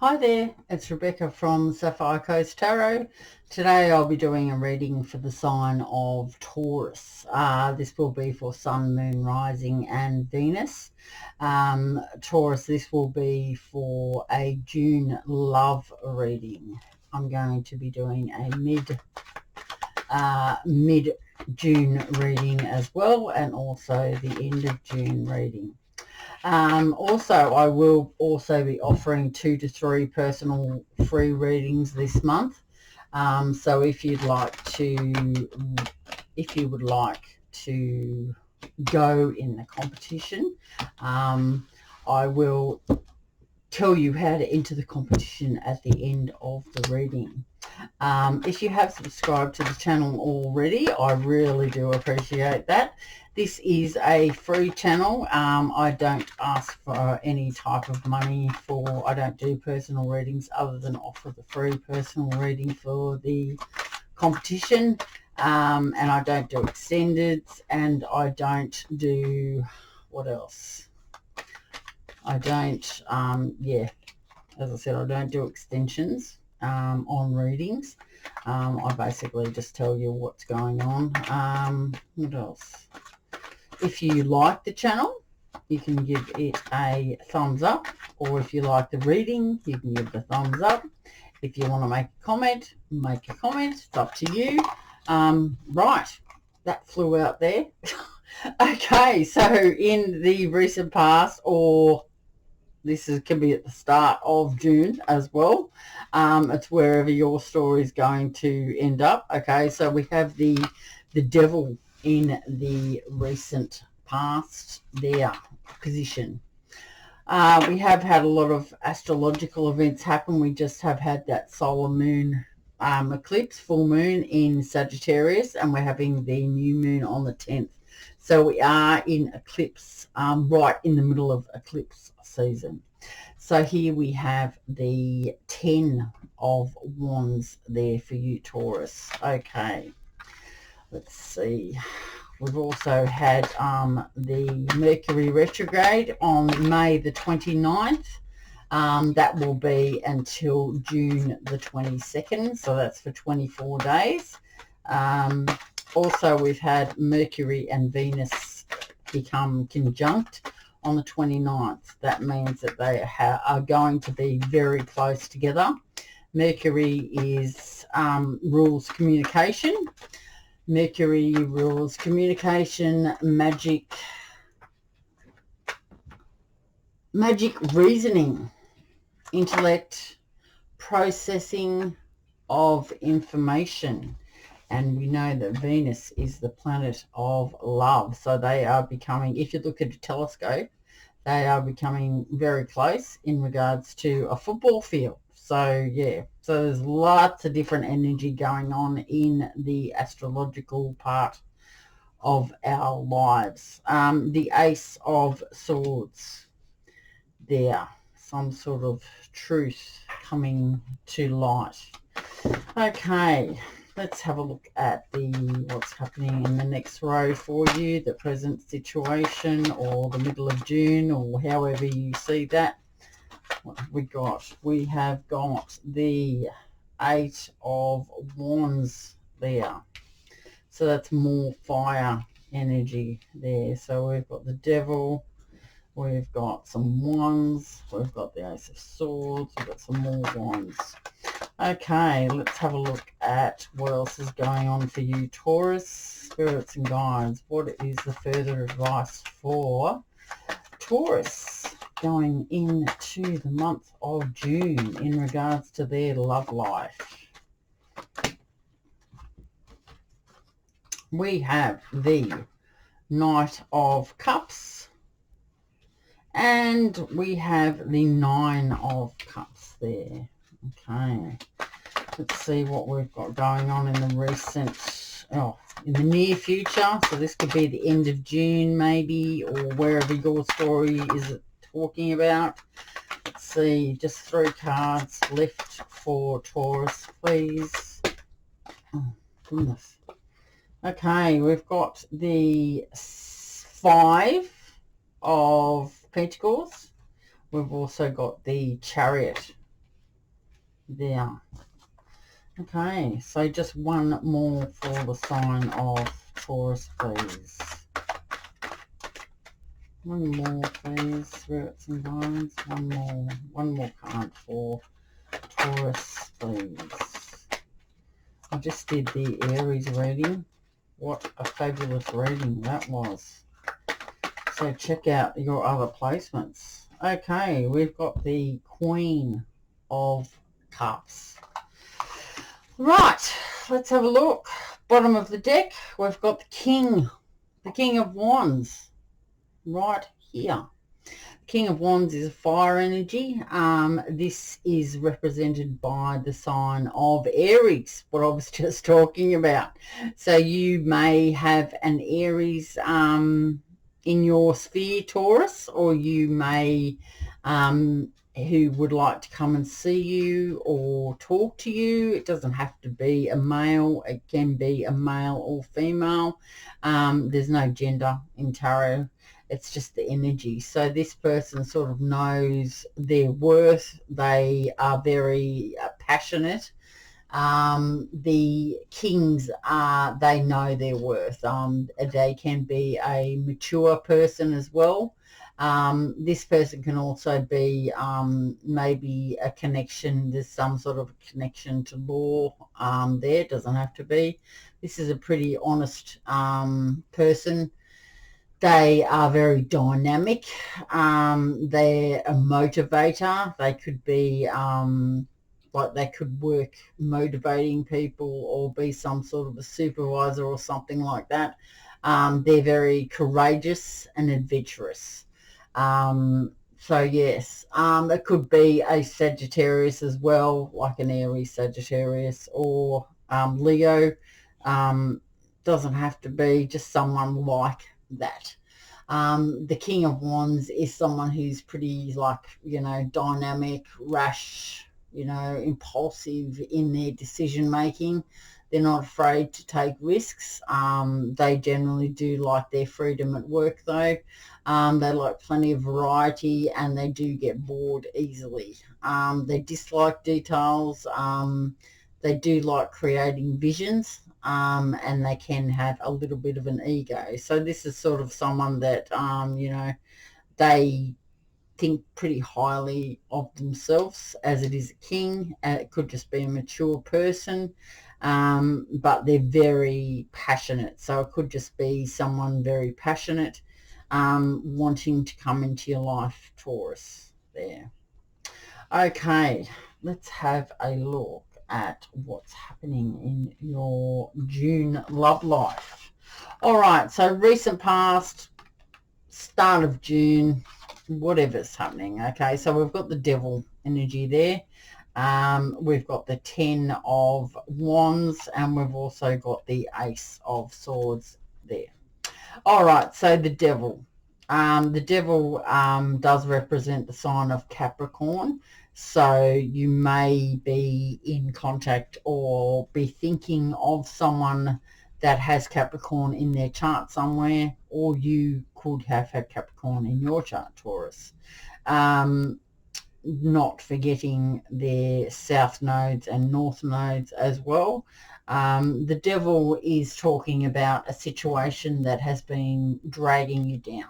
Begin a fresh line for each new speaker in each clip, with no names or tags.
Hi there, it's Rebecca from Sapphire Coast Tarot. Today I'll be doing a reading for the sign of Taurus. This will be for Sun, Moon, Rising and Venus. Taurus, this will be for a June love reading. I'm going to be doing a mid-June reading as well, and also the end of June reading. Also, I will also be offering 2 to 3 personal free readings this month. So if you would like to go in the competition, I will tell you how to enter the competition at the end of the reading. If you have subscribed to the channel already, I really do appreciate that. This is a free channel. I don't ask for any type of money I don't do personal readings other than offer the free personal reading for the competition. And I don't do extended, and I don't do, what else? I don't, as I said, I don't do extensions on readings. I basically just tell you what's going on. What else? If you like the channel, you can give it a thumbs up, or if you like the reading, you can give it a thumbs up. If you want to make a comment, make a comment. It's up to you. Right, that flew out there. Okay, so in the recent past, or can be at the start of June as well. It's wherever your story is going to end up. Okay, so we have the devil in the recent past, their position. We have had a lot of astrological events happen. We just have had that solar moon eclipse, full moon in Sagittarius, and we're having the new moon on the 10th. So we are in eclipse, right in the middle of eclipse season. So here we have the 10 of Wands there for you, Taurus. Okay, let's see. We've also had the Mercury Retrograde on May the 29th. That will be until June the 22nd, so that's for 24 days. Also, we've had Mercury and Venus become conjunct on the 29th. That means that they are going to be very close together. Mercury rules communication. Mercury rules communication, magic reasoning, intellect, processing of information. And we know that Venus is the planet of love. So they are becoming, if you look at a telescope, they are becoming very close in regards to a football field. So, yeah, so there's lots of different energy going on in the astrological part of our lives. The Ace of Swords there, some sort of truth coming to light. Okay, let's have a look at what's happening in the next row for you, the present situation, or the middle of June, or however you see that. What have we got? We have got the 8 of Wands there. So that's more fire energy there. So we've got the Devil, we've got some Wands, we've got the Ace of Swords, we've got some more Wands. Okay, let's have a look at what else is going on for you, Taurus. Spirits and guides, what is the further advice for Taurus going into the month of June in regards to their love life? We have the Knight of Cups, and we have the 9 of Cups there. Okay, let's see what we've got going on in the in the near future. So this could be the end of June maybe, or wherever your story is talking about. Let's see, just 3 cards left for Taurus, please. Oh, goodness. Okay, we've got the 5 of Pentacles. We've also got the Chariot there. Okay, so just one more for the sign of Taurus, please. One more, please, spirits and guides. One more card for Taurus, please. I just did the Aries reading. What a fabulous reading that was. So check out your other placements. Okay, we've got the Queen of Cups. Right, let's have a look. Bottom of the deck, we've got the King of Wands, right here. King of Wands is a fire energy. This is represented by the sign of Aries, what I was just talking about. So you may have an Aries in your sphere, Taurus, or you may who would like to come and see you or talk to you. It doesn't have to be a male. It can be a male or female. There's no gender in tarot. It's just the energy. So this person sort of knows their worth. They are very passionate. The kings they know their worth. They can be a mature person as well. This person can also be maybe a connection. There's some sort of connection to law there. It doesn't have to be. This is a pretty honest person. They are very dynamic. They're a motivator. They could be like they could work motivating people or be some sort of a supervisor or something like that. They're very courageous and adventurous. So yes, it could be a Sagittarius as well, like an Aries Sagittarius, or Leo. Doesn't have to be, just someone like that. The King of Wands is someone who's pretty, like, dynamic, rash, impulsive in their decision making. They're not afraid to take risks. They generally do like their freedom at work though. They like plenty of variety and they do get bored easily. They dislike details. They do like creating visions, and they can have a little bit of an ego. So this is sort of someone that, they think pretty highly of themselves, as it is a king. It could just be a mature person, but they're very passionate. So it could just be someone very passionate, wanting to come into your life, Taurus, there. Okay, let's have a look at what's happening in your June love life. All right, so recent past, start of June, whatever's happening. Okay, so we've got the Devil energy there. We've got the 10 of Wands, and we've also got the Ace of Swords there. All right, so the Devil. The Devil does represent the sign of Capricorn. So you may be in contact or be thinking of someone that has Capricorn in their chart somewhere, or you could have had Capricorn in your chart, Taurus. Not forgetting their south nodes and north nodes as well. The Devil is talking about a situation that has been dragging you down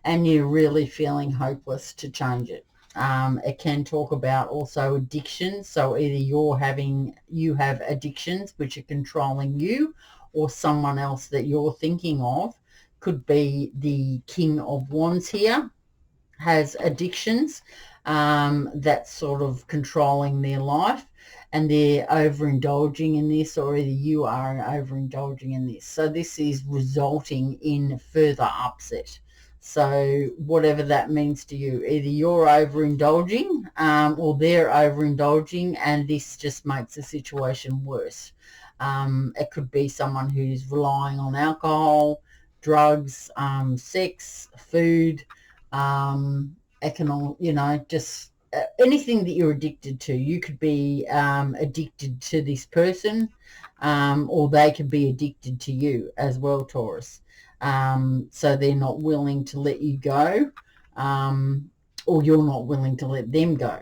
and you're really feeling hopeless to change it. It can talk about also addiction. So either you have addictions which are controlling you, or someone else that you're thinking of. Could be the King of Wands here has addictions that's sort of controlling their life, and they're overindulging in this, or either you are overindulging in this. So this is resulting in further upset. So whatever that means to you, either you're overindulging or they're overindulging, and this just makes the situation worse. It could be someone who's relying on alcohol, drugs, sex, food, just anything that you're addicted to. You could be addicted to this person, or they could be addicted to you as well, Taurus. So they're not willing to let you go, or you're not willing to let them go.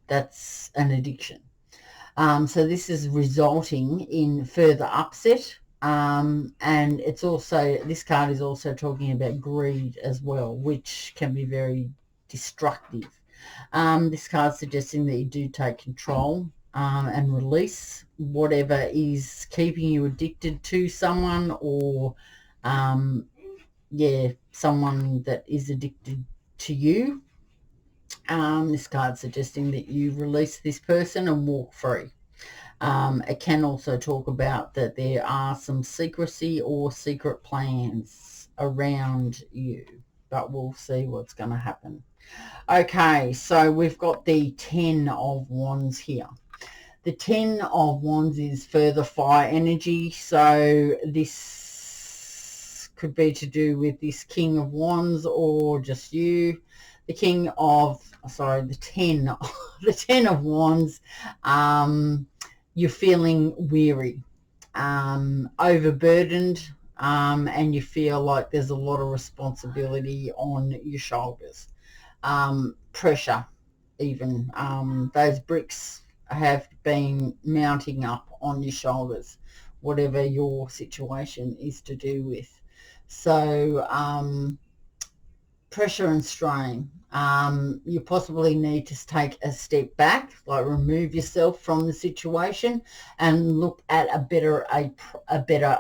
That's an addiction. So this is resulting in further upset. And it's also, this card is also talking about greed as well, which can be very destructive. This card's suggesting that you do take control and release whatever is keeping you addicted to someone, or someone that is addicted to you. This card's suggesting that you release this person and walk free. It can also talk about that there are some secrecy or secret plans around you, but we'll see what's going to happen. Okay, so we've got the 10 of Wands here. The 10 of Wands is further fire energy, so this could be to do with this King of Wands or just you. The 10 of Wands, you're feeling weary, overburdened, and you feel like there's a lot of responsibility on your shoulders. Pressure even. Those bricks have been mounting up on your shoulders, whatever your situation is to do with. So pressure and strain. You possibly need to take a step back, like remove yourself from the situation and look at a better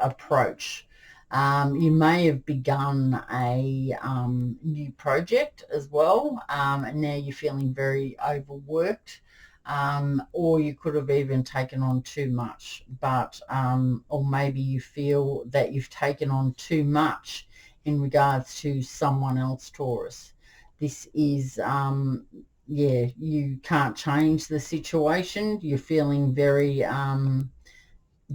approach. You may have begun a new project as well, and now you're feeling very overworked, or you could have even taken on too much, but or maybe you feel that you've taken on too much in regards to someone else, Taurus. This is, you can't change the situation. You're feeling very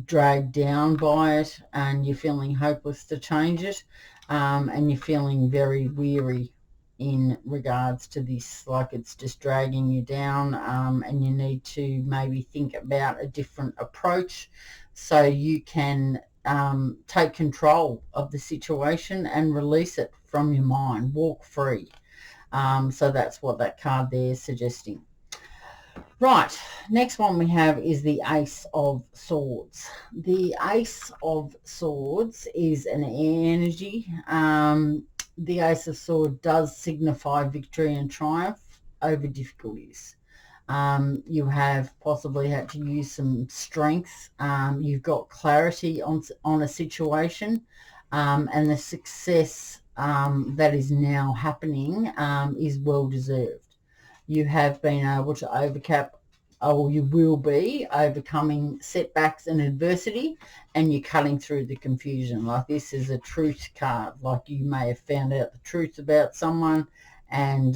dragged down by it, and you're feeling hopeless to change it, and you're feeling very weary in regards to this, like it's just dragging you down, and you need to maybe think about a different approach so you can take control of the situation and release it from your mind, walk free. So that's what that card there is suggesting. Right, next one we have is the Ace of Swords. The Ace of Swords is an air energy. The Ace of Swords does signify victory and triumph over difficulties. You have possibly had to use some strength. You've got clarity on a situation, and the success that is now happening is well deserved. You have been able to you will be overcoming setbacks and adversity, and you're cutting through the confusion. Like, this is a truth card. Like, you may have found out the truth about someone, and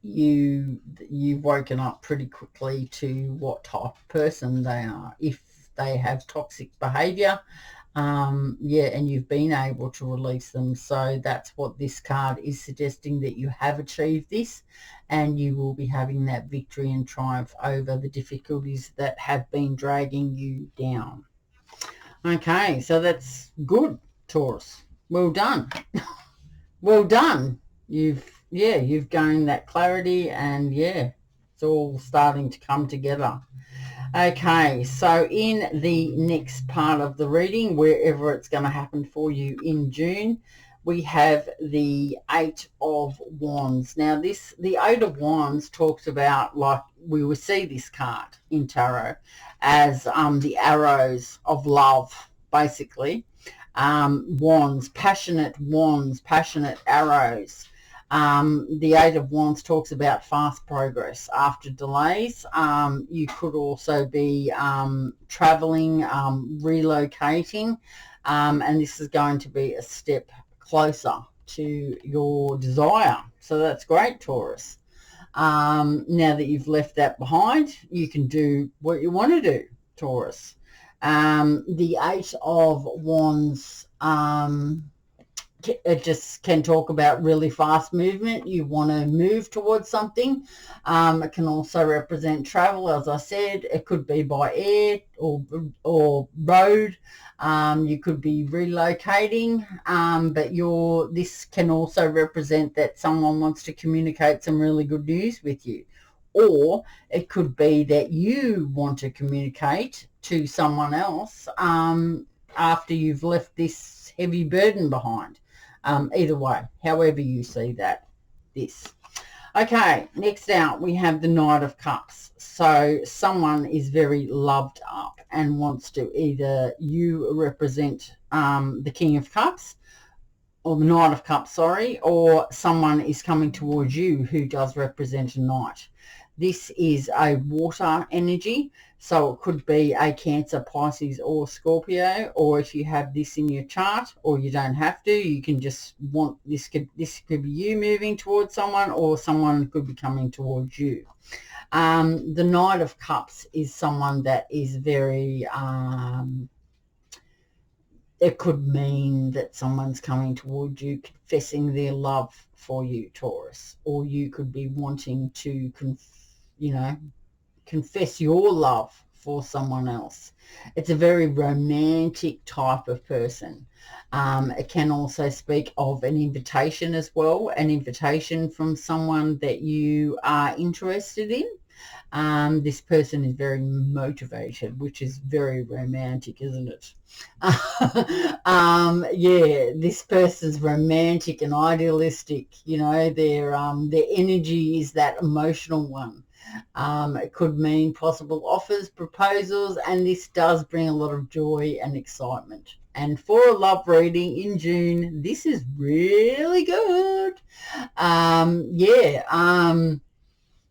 you've woken up pretty quickly to what type of person they are. If they have toxic behavior, and you've been able to release them. So that's what this card is suggesting, that you have achieved this, and you will be having that victory and triumph over the difficulties that have been dragging you down. Okay, so that's good, Taurus. Well done. Well done. You've gained that clarity, and it's all starting to come together. Okay, so in the next part of the reading, wherever it's going to happen for you in June, we have the Eight of Wands. Now, the Eight of Wands talks about, like, we will see this card in tarot as the arrows of love, basically. Wands, passionate arrows. The Eight of Wands talks about fast progress after delays. You could also be traveling, relocating, and this is going to be a step closer to your desire. So that's great, Taurus. Now that you've left that behind, you can do what you want to do, Taurus. The Eight of Wands, it just can talk about really fast movement. You want to move towards something. It can also represent travel, as I said. It could be by air or road. You could be relocating, but this can also represent that someone wants to communicate some really good news with you, or it could be that you want to communicate to someone else after you've left this heavy burden behind. Either way, however you see this. Okay, next out we have the Knight of Cups. So someone is very loved up and wants to either you represent the King of Cups, or the Knight of Cups, sorry, or someone is coming towards you who does represent a knight. This is a water energy, so it could be a Cancer, Pisces, or Scorpio, or if you have this in your chart, or you don't have to, you can just want this could be you moving towards someone, or someone could be coming towards you. The Knight of Cups is someone that is very it could mean that someone's coming towards you, confessing their love for you, Taurus, or you could be wanting to confess your love for someone else. It's a very romantic type of person. It can also speak of an invitation as well, an invitation from someone that you are interested in. This person is very motivated, which is very romantic, isn't it? Yeah, this person's romantic and idealistic. Their energy is that emotional one. It could mean possible offers, proposals, and this does bring a lot of joy and excitement. And for a love reading in June, this is really good.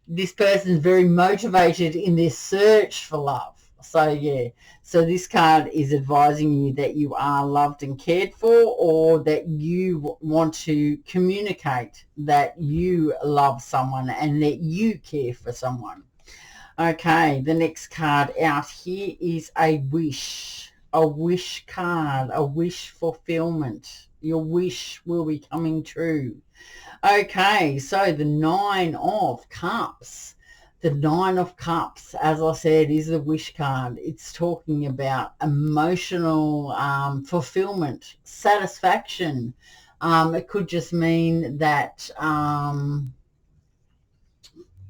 This person's very motivated in their search for love. So this card is advising you that you are loved and cared for, or that you want to communicate that you love someone and that you care for someone. Okay, the next card out here is a wish card, a wish fulfillment. Your wish will be coming true. Okay, so the Nine of Cups. The Nine of Cups, as I said, is the wish card. It's talking about emotional fulfillment, satisfaction. It could just mean that,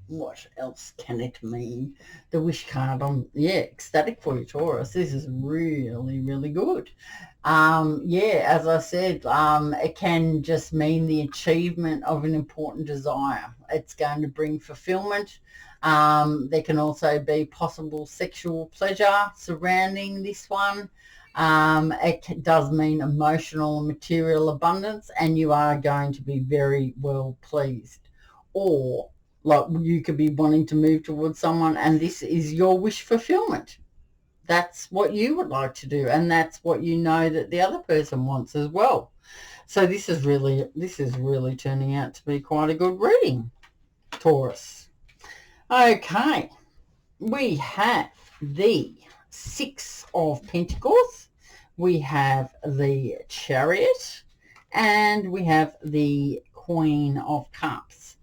what else can it mean? The wish card, ecstatic for you, Taurus. This is really, really good. As I said, it can just mean the achievement of an important desire. It's going to bring fulfillment. There can also be possible sexual pleasure surrounding this one. It does mean emotional and material abundance, and you are going to be very well pleased. Or like you could be wanting to move towards someone and this is your wish fulfillment. That's what you would like to do, and that's what you know that the other person wants as well. So this is really turning out to be quite a good reading, Taurus. Okay, we have the Six of Pentacles, we have the Chariot, and we have the Queen of Cups.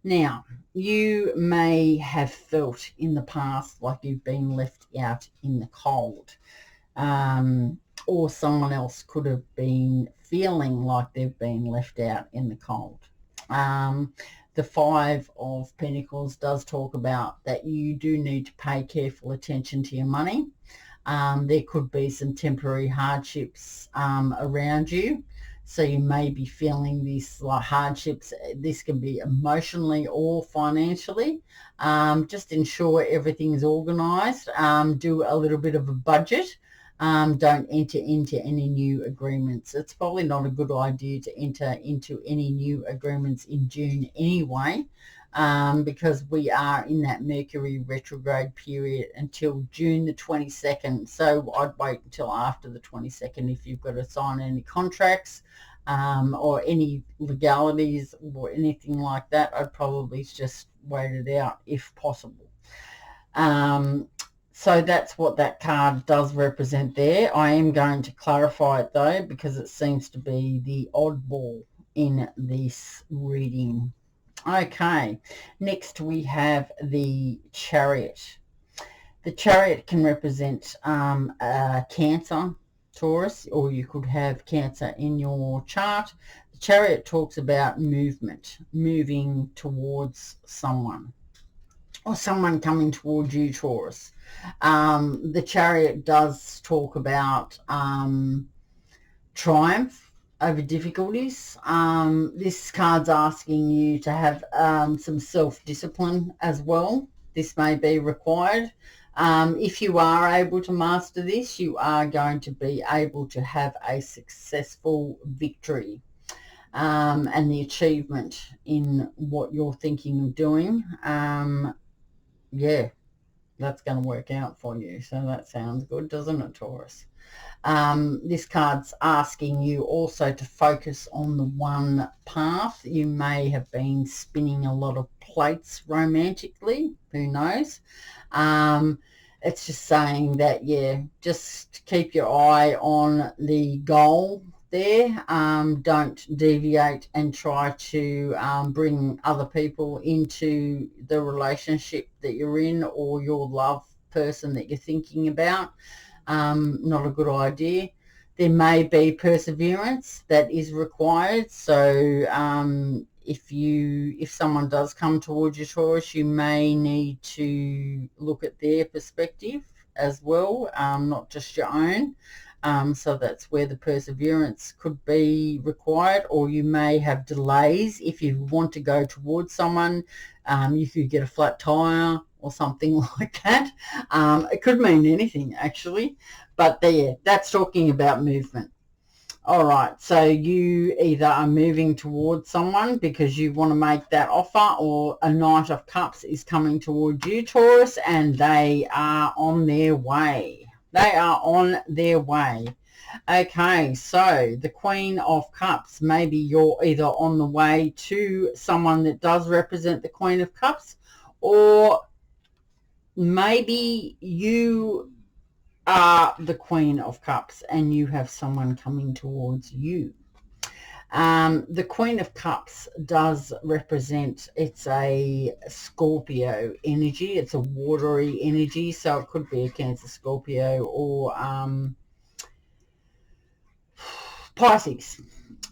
Now, you may have felt in the past like you've been left out in the cold, or someone else could have been feeling like they've been left out in the cold. The Five of Pentacles does talk about that you do need to pay careful attention to your money. There could be some temporary hardships around you. So you may be feeling these hardships. This can be emotionally or financially. Just ensure everything is organised. Do a little bit of a budget. Don't enter into any new agreements. It's probably not a good idea to enter into any new agreements in June anyway, because we are in that Mercury retrograde period until June the 22nd. So I'd wait until after the 22nd if you've got to sign any contracts or any legalities or anything like that. I'd probably just wait it out if possible. So that's what that card does represent there. I am going to clarify it though, because it seems to be the oddball in this reading. Okay, next we have the Chariot. The Chariot can represent Cancer, Taurus, or you could have Cancer in your chart. The Chariot talks about movement, moving towards someone. or someone coming towards you, Taurus. The Chariot does talk about triumph over difficulties. This card's asking you to have some self-discipline as well. This may be required. If you are able to master this, you are going to be able to have a successful victory and the achievement in what you're thinking of doing. Yeah, that's going to work out for you. So that sounds good, doesn't it, Taurus? This card's asking you also to focus on the one path. You may have been spinning a lot of plates romantically. Who knows? It's just saying that, yeah, just keep your eye on the goal there. Don't deviate and try to bring other people into the relationship that you're in or your love person that you're thinking about. Not a good idea. There may be perseverance that is required. So if someone does come towards you, Taurus, you may need to look at their perspective as well, not just your own. So that's where the perseverance could be required, or you may have delays. If you want to go towards someone, you could get a flat tire or something like that. It could mean anything, actually. But there, that's talking about movement. All right, so you either are moving towards someone because you want to make that offer, or a Knight of Cups is coming towards you, Taurus, and they are on their way. They are on their way. Okay, so the Queen of Cups, maybe you're either on the way to someone that does represent the Queen of Cups, or maybe you are the Queen of Cups and you have someone coming towards you. The Queen of Cups does represent, it's a Scorpio energy. It's a watery energy, so it could be a Cancer, Scorpio, or Pisces.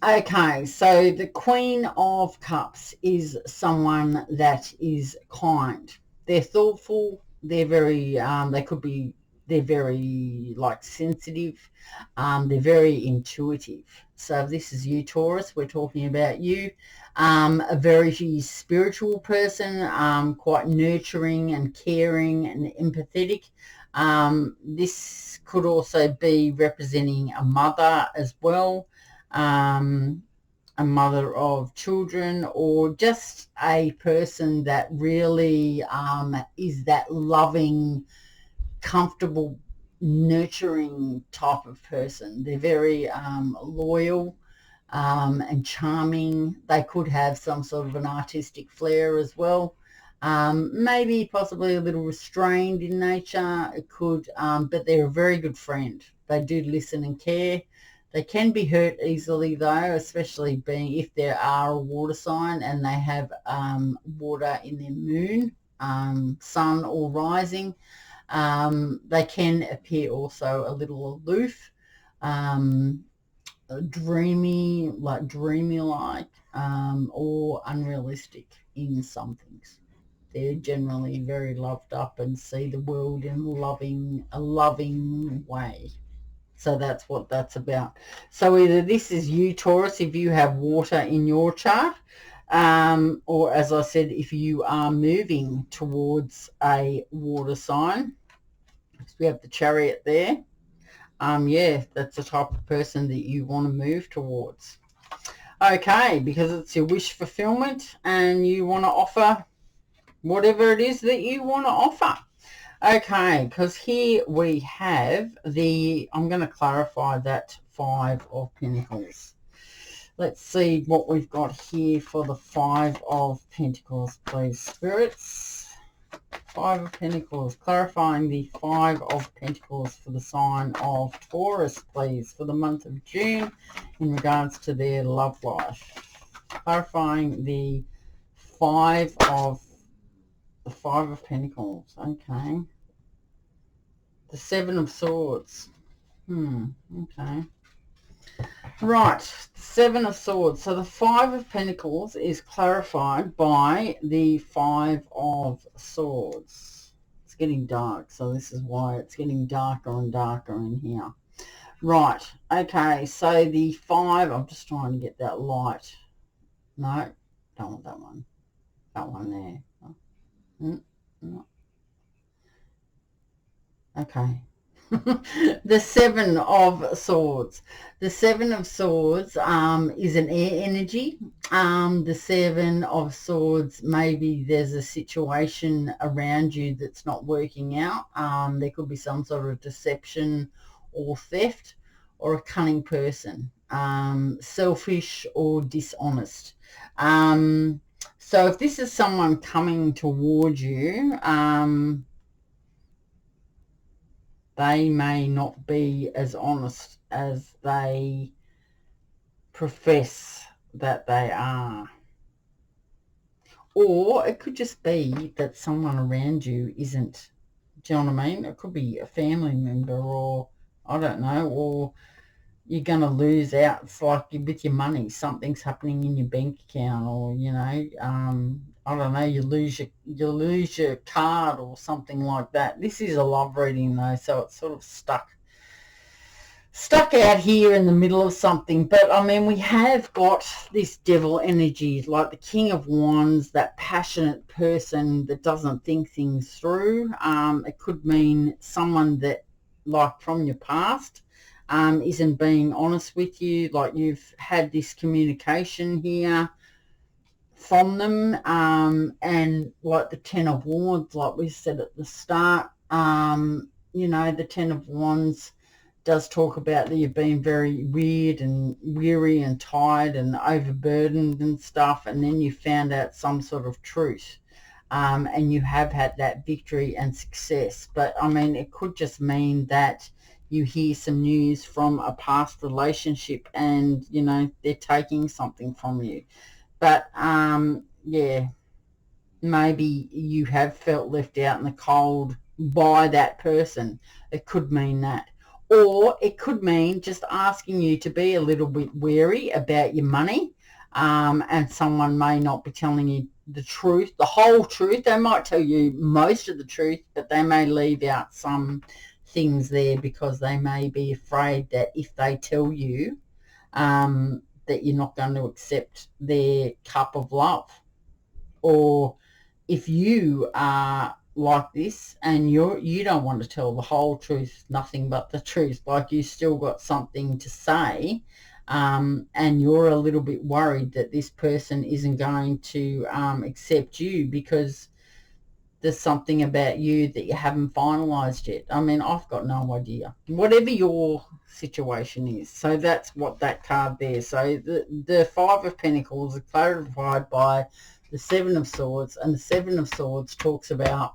Okay, so the Queen of Cups is someone that is kind. They're thoughtful. They're very, they're very like sensitive. They're very intuitive. So if this is you, Taurus, we're talking about you. A very spiritual person, quite nurturing and caring and empathetic. This could also be representing a mother as well, a mother of children, or just a person that really is that loving, comfortable, nurturing type of person. They're very loyal and charming. They could have some sort of an artistic flair as well. Maybe possibly a little restrained in nature. It could, but they're a very good friend. They do listen and care. They can be hurt easily though, especially being if there are a water sign and they have water in their moon, sun or rising. They can appear also a little aloof, dreamy-like, or unrealistic in some things. They're generally very loved up and see the world in a loving way. So that's what that's about. So either this is you, Taurus, if you have water in your chart, or as I said, if you are moving towards a water sign. We have the Chariot there. Yeah, that's the type of person that you want to move towards. Okay, because it's your wish fulfillment and you want to offer whatever it is that you want to offer. Okay, because here we have I'm going to clarify that 5 of Pentacles. Let's see what we've got here for the 5 of Pentacles, please, spirits. 5 of Pentacles, clarifying the 5 of Pentacles for the sign of Taurus, please, for the month of June in regards to their love life. Clarifying the 5 of Pentacles. Okay. The 7 of Swords. Okay. Right, Seven of Swords. So the Five of Pentacles is clarified by the Five of Swords. It's getting dark, so this is why it's getting darker and darker in here. Right, okay, so the five, I'm just trying to get that light. No, don't want that one. That one there. No. Okay. The Seven of Swords. The Seven of Swords is an air energy. The Seven of Swords, maybe there's a situation around you that's not working out. There could be some sort of deception or theft, or a cunning person, selfish or dishonest. So if this is someone coming towards you, they may not be as honest as they profess that they are. Or it could just be that someone around you isn't. Do you know what I mean? It could be a family member, or I don't know, or you're going to lose out. It's like with your money, something's happening in your bank account, or, you know, I don't know, you lose your card or something like that. This is a love reading though, so it's sort of stuck out here in the middle of something. But I mean, we have got this devil energy, like the King of Wands, that passionate person that doesn't think things through. It could mean someone that, like, from your past, isn't being honest with you, like you've had this communication here from them, and like the Ten of Wands, like we said at the start, you know, the Ten of Wands does talk about that you've been very weird and weary and tired and overburdened and stuff, and then you found out some sort of truth, and you have had that victory and success. But I mean, it could just mean that you hear some news from a past relationship and, you know, they're taking something from you. But yeah, maybe you have felt left out in the cold by that person. It could mean that. Or it could mean just asking you to be a little bit wary about your money, and someone may not be telling you the truth, the whole truth. They might tell you most of the truth, but they may leave out some things there because they may be afraid that if they tell you, that you're not going to accept their cup of love. Or if you are like this and you don't want to tell the whole truth, nothing but the truth, like you still got something to say, and you're a little bit worried that this person isn't going to accept you because there's something about you that you haven't finalized yet. I mean, I've got no idea. Whatever your situation is. So that's what that card there. So the Five of Pentacles is clarified by the Seven of Swords, and the Seven of Swords talks about,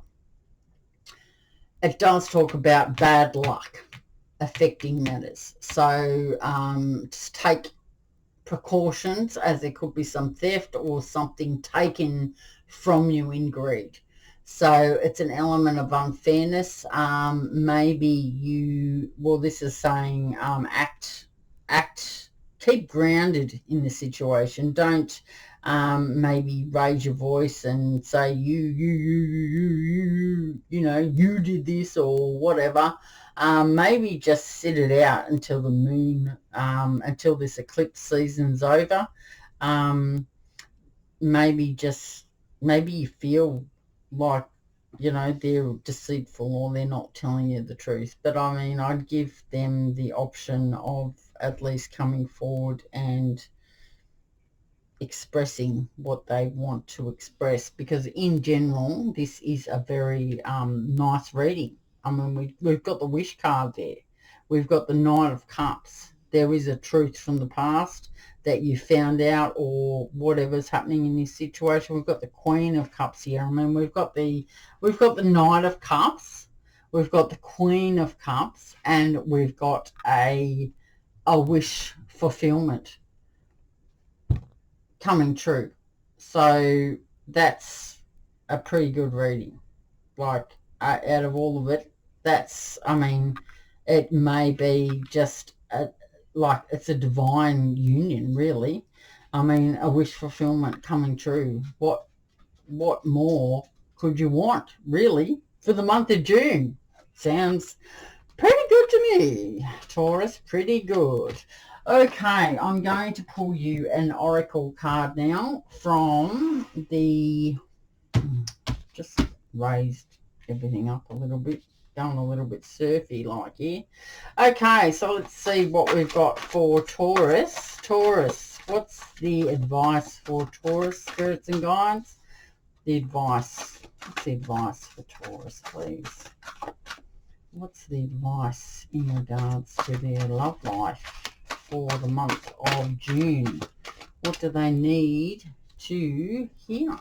it does talk about bad luck affecting matters. So just take precautions, as there could be some theft or something taken from you in greed. So it's an element of unfairness. Maybe you, well, this is saying keep grounded in the situation. Don't maybe raise your voice and say you know, you did this or whatever. Maybe just sit it out until the moon, until this eclipse season's over. Maybe you feel like, you know, they're deceitful or they're not telling you the truth. But I mean, I'd give them the option of at least coming forward and expressing what they want to express, because in general this is a very nice reading. I mean, we've got the Wish card there, we've got the Knight of Cups. There is a truth from the past that you found out, or whatever's happening in this situation. We've got the Queen of Cups here. I mean, we've got the Knight of Cups, we've got the Queen of Cups, and we've got a wish fulfillment coming true. So that's a pretty good reading. Like, out of all of it, that's, I mean, it may be just like it's a divine union, really. I mean, a wish fulfillment coming true. What more could you want, really, for the month of June? Sounds pretty good to me, Taurus, pretty good. Okay, I'm going to pull you an oracle card now from the, just raised everything up a little bit, going a little bit surfy like here. Okay, so let's see what we've got for Taurus. Taurus, what's the advice for Taurus, spirits and guides? The advice. What's the advice for Taurus, please? What's the advice in regards to their love life for the month of June? What do they need to hear?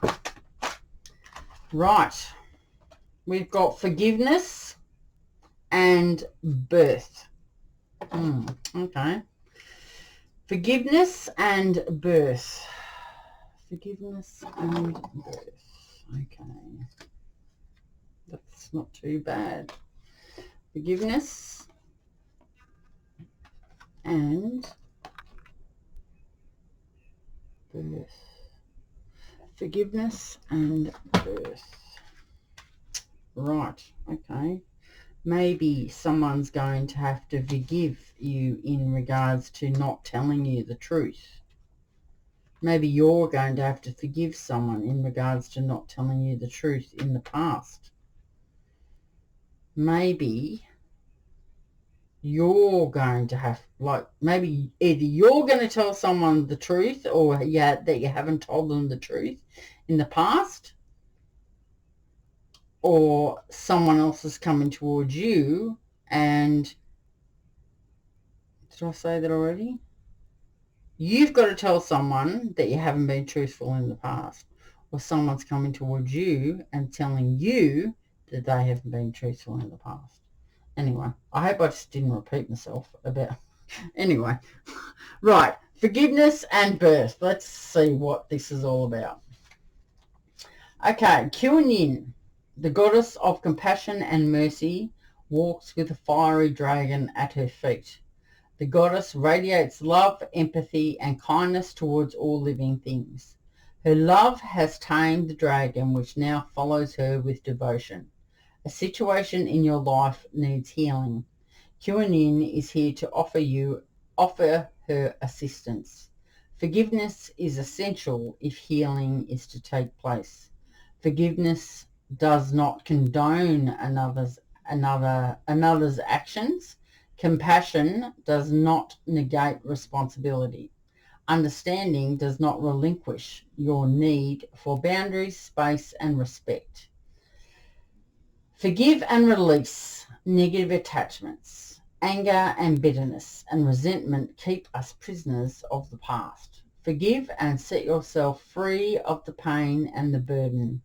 Right. We've got forgiveness and birth. Okay. Forgiveness and birth. Forgiveness and birth. Okay. That's not too bad. Forgiveness and birth. Forgiveness and birth. Right, okay. Maybe someone's going to have to forgive you in regards to not telling you the truth. Maybe you're going to have to forgive someone in regards to not telling you the truth in the past. Maybe you're going to have, like, maybe either you're going to tell someone the truth, or that you haven't told them the truth in the past, or someone else is coming towards you and, did I say that already? You've got to tell someone that you haven't been truthful in the past, or someone's coming towards you and telling you that they haven't been truthful in the past. Anyway, I hope I just didn't repeat myself about... Anyway, right, forgiveness and birth. Let's see what this is all about. Okay, Kuan, the goddess of compassion and mercy, walks with a fiery dragon at her feet. The goddess radiates love, empathy, and kindness towards all living things. Her love has tamed the dragon, which now follows her with devotion. A situation in your life needs healing. Kuan is here to offer her assistance. Forgiveness is essential if healing is to take place. Forgiveness does not condone another's actions. Compassion does not negate responsibility. Understanding does not relinquish your need for boundaries, space, and respect. Forgive and release negative attachments. Anger and bitterness and resentment keep us prisoners of the past. Forgive and set yourself free of the pain and the burden.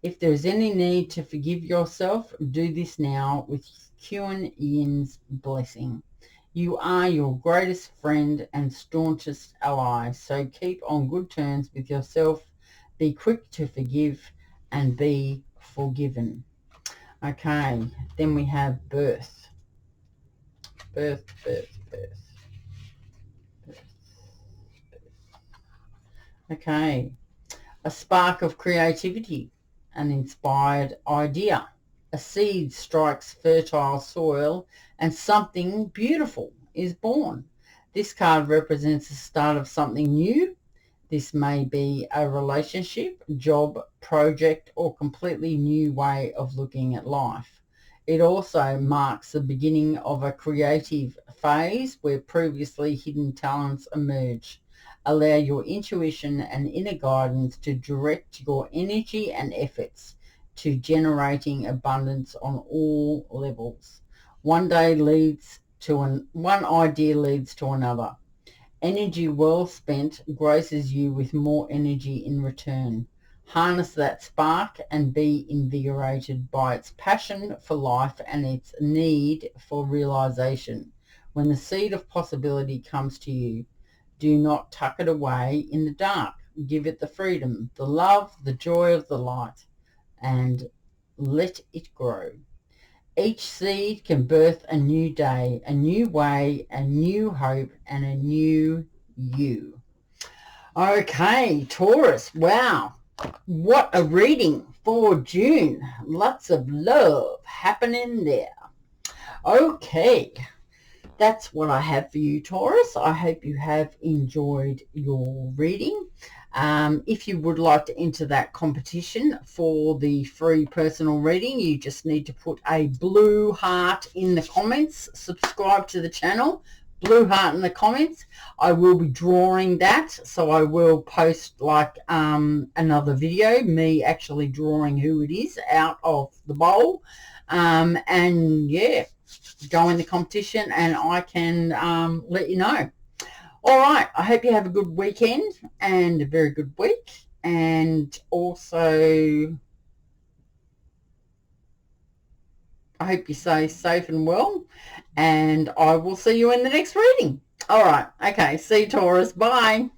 If there is any need to forgive yourself, do this now with Kuan Yin's blessing. You are your greatest friend and staunchest ally, so keep on good terms with yourself. Be quick to forgive and be forgiven. Okay, then we have birth. Birth. Okay, a spark of creativity, an inspired idea. A seed strikes fertile soil and something beautiful is born. This card represents the start of something new. This may be a relationship, job, project, or completely new way of looking at life. It also marks the beginning of a creative phase where previously hidden talents emerge. Allow your intuition and inner guidance to direct your energy and efforts to generating abundance on all levels. One idea leads to another. Energy well spent graces you with more energy in return. Harness that spark and be invigorated by its passion for life and its need for realization. When the seed of possibility comes to you, do not tuck it away in the dark. Give it the freedom, the love, the joy of the light, and let it grow. Each seed can birth a new day, a new way, a new hope, and a new you. Okay, Taurus, wow, what a reading for June. Lots of love happening there. Okay, that's what I have for you, Taurus. I hope you have enjoyed your reading. If you would like to enter that competition for the free personal reading, you just need to put a blue heart in the comments. Subscribe to the channel. Blue heart in the comments. I will be drawing that, so I will post like another video, me actually drawing who it is out of the bowl. And yeah, go in the competition and I can let you know. All right, I hope you have a good weekend and a very good week, and also I hope you stay safe and well, and I will see you in the next reading. All right, okay, see you, Taurus. Bye.